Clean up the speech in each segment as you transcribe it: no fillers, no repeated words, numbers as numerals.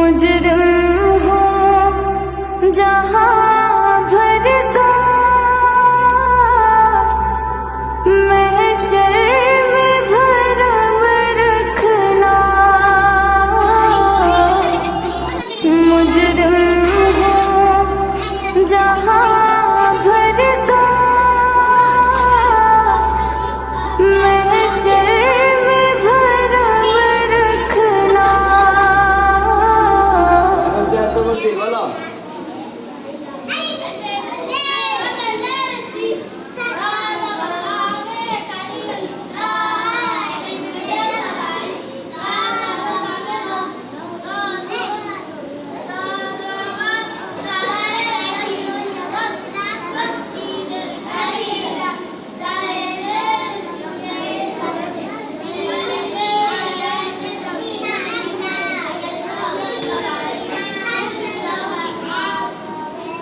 मुजरिम हो जहां भर दो महशर में भरम रखना। मुजरिम हो जहां भर दो महशर में भरम रखना। বলো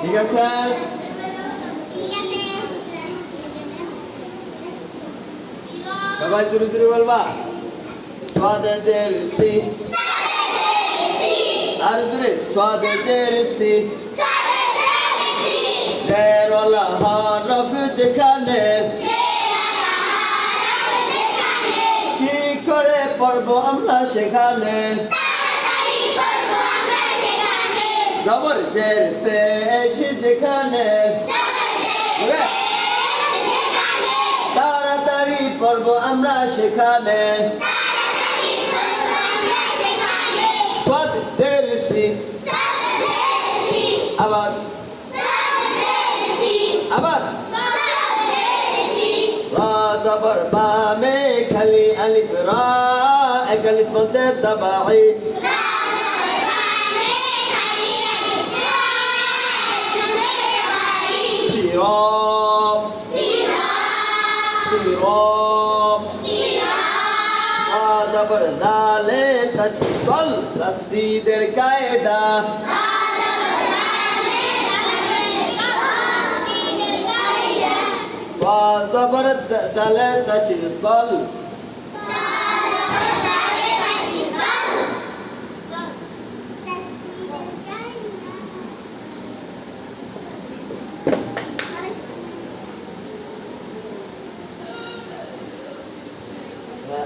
ঠিক আছে সবাই জোরে জোরে বলবা স্বাদের সি আর জোরে স্বাদের সি তেরলা হরফ যেখানে কি করে পড়বো আমরা সেখানে জবর জের পেশ যেখানে তাড়াতাড়ি পড়বো আমরা সেখানে স্বাদের সি আবার আবার জবর বামে খালি আলিফ রা এক আলিফ মধ্যে তাবাঈ সিরাত সিরাত জবর দালে তাসদল তাসদীদের কায়দা জবর দালে তাসদল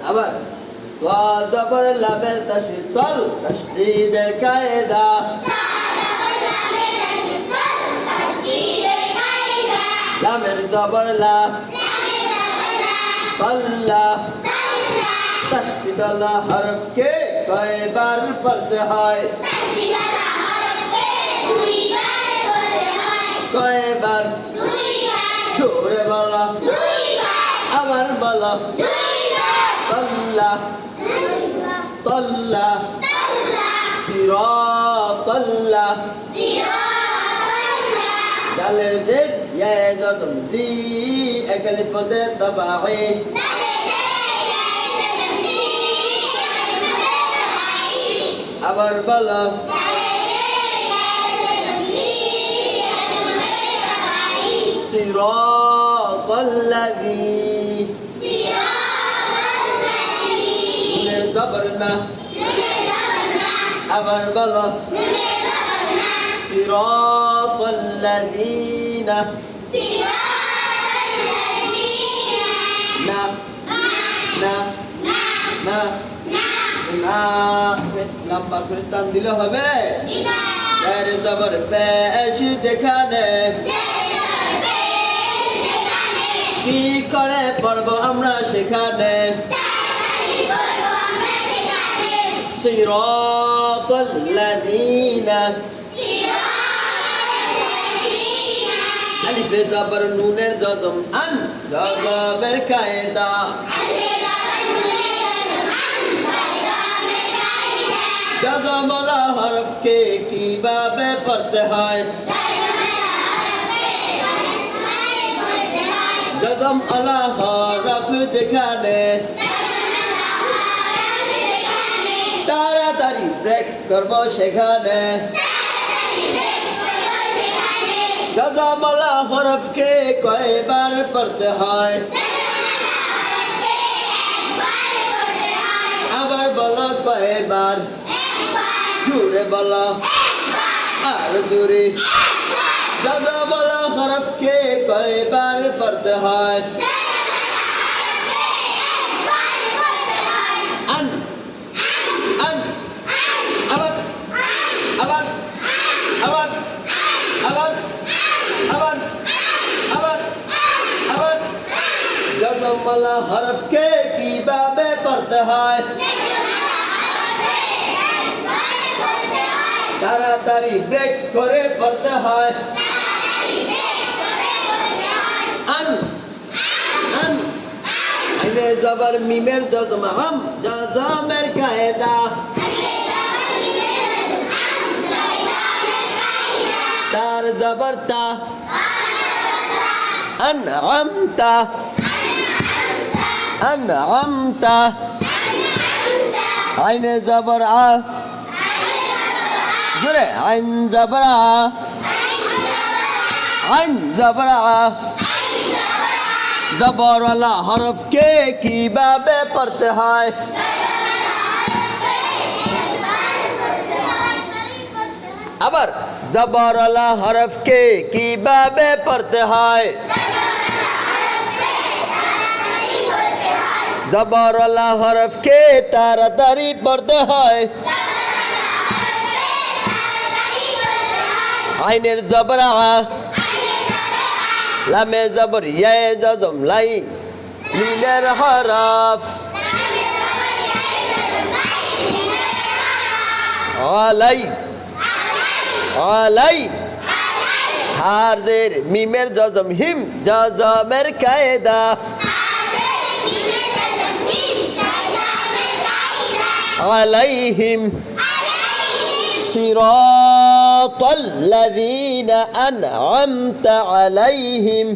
আবার জবর লামের তাসদল তাসদীদের কায়দা লামের জবর লা তল্লা তাসদীদ হরফ কে কয়বার পড়তে হয় কয়বার জোরে বলো আবার বলো طلع طلع صراط طلع دال الزد يا زدم ذي أكلف ذي طبعي أبر بلا صراط الذي زبرنا أبر بلا صراط الذين نا نا نا نا লম্বা করে টান দিলে হবে এর জবর পেশ যেখানে কি করে পড়বো আমরা সেখানে صراط الذين ألف زبر نون جزم أن جزم কায়দা জজম ওয়ালা হরফকে কিভাবে পড়তে হয় জজম ওয়ালা হরফ যেখানে তাড়াতাড়ি ব্রেক করবো সেখানে জজম ওয়ালা হরফকে কয়বার পড়তে হয় আবার বলো কয়বার জোরে বলো আর জোরে দাদা বলা হরফকে কয়বার পড়তে হয় আন আন আবার আবার আবার আবার আবার আবার আবার জজম বলা হরফকে কিভাবে পড়তে হয় তাড়াতাড়ি ব্রেক করে পড়তে হয় আন আন আইনে জবর মিমের জজম হাম জজমের কায়দা তার জবর তা আনআমতা আনআমতা আইনে জবর আ জোরে আইন জবর আ আইন জবর আ জবরওয়ালা হরফকে কিভাবে পড়তে হয় আবার জবরওয়ালা হরফকে কিভাবে পড়তে হয় জবরওয়ালা হরফকে তাড়াতাড়ি পড়তে হয় আইনের জবর আ লামে জবর ইয়ে জজম লাই লিলের হরফ আলাই আলাই হারজের মিমের জজম হিম জজমের কায়দা আলাইহিম صراط الذين أنعمت عليهم